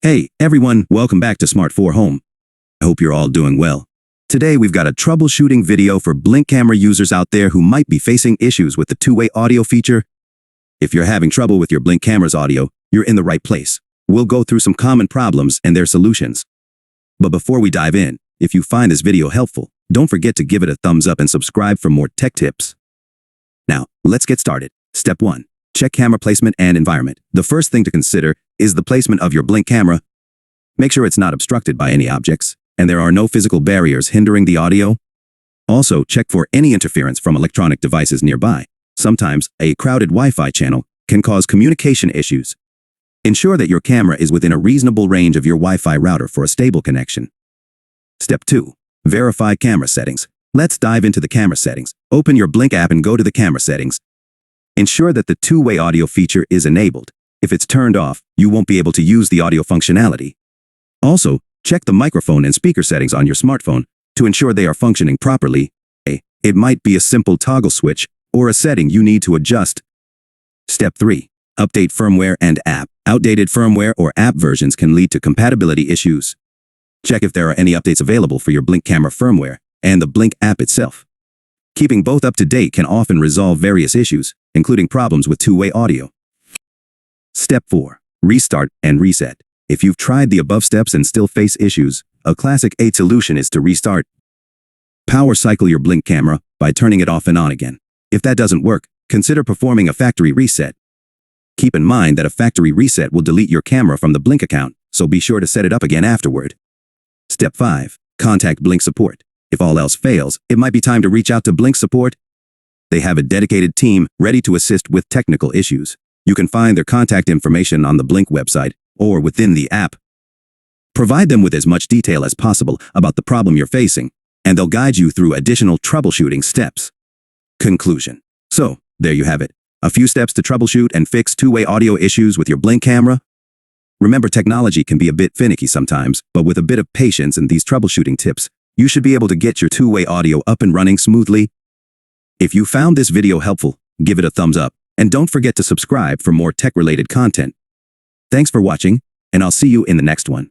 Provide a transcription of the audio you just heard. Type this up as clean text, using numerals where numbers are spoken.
Hey, everyone, welcome back to Smart 4 Home. I hope you're all doing well. Today, we've got a troubleshooting video for Blink camera users out there who might be facing issues with the two-way audio feature. If you're having trouble with your Blink camera's audio, you're in the right place. We'll go through some common problems and their solutions. But before we dive in, if you find this video helpful, don't forget to give it a thumbs up and subscribe for more tech tips. Now, let's get started. Step 1. Check camera placement and environment. The first thing to consider is the placement of your Blink camera. Make sure it's not obstructed by any objects, and there are no physical barriers hindering the audio. Also, check for any interference from electronic devices nearby. Sometimes, a crowded Wi-Fi channel can cause communication issues. Ensure that your camera is within a reasonable range of your Wi-Fi router for a stable connection. Step 2. Verify camera settings. Let's dive into the camera settings. Open your Blink app and go to the camera settings. Ensure that the two-way audio feature is enabled. If it's turned off, you won't be able to use the audio functionality. Also, check the microphone and speaker settings on your smartphone to ensure they are functioning properly. It might be a simple toggle switch or a setting you need to adjust. Step 3. Update firmware and app. Outdated firmware or app versions can lead to compatibility issues. Check if there are any updates available for your Blink camera firmware and the Blink app itself. Keeping both up to date can often resolve various issues, including problems with two-way audio. Step 4. Restart and reset. If you've tried the above steps and still face issues, a classic solution is to restart. Power cycle your Blink camera by turning it off and on again. If that doesn't work, consider performing a factory reset. Keep in mind that a factory reset will delete your camera from the Blink account, so be sure to set it up again afterward. Step 5. Contact Blink support. If all else fails, it might be time to reach out to Blink support. They have a dedicated team ready to assist with technical issues. You can find their contact information on the Blink website or within the app. Provide them with as much detail as possible about the problem you're facing, and they'll guide you through additional troubleshooting steps. Conclusion. So, there you have it. A few steps to troubleshoot and fix two-way audio issues with your Blink camera. Remember, technology can be a bit finicky sometimes, but with a bit of patience and these troubleshooting tips, you should be able to get your two-way audio up and running smoothly. If you found this video helpful, give it a thumbs up, and don't forget to subscribe for more tech-related content. Thanks for watching, and I'll see you in the next one.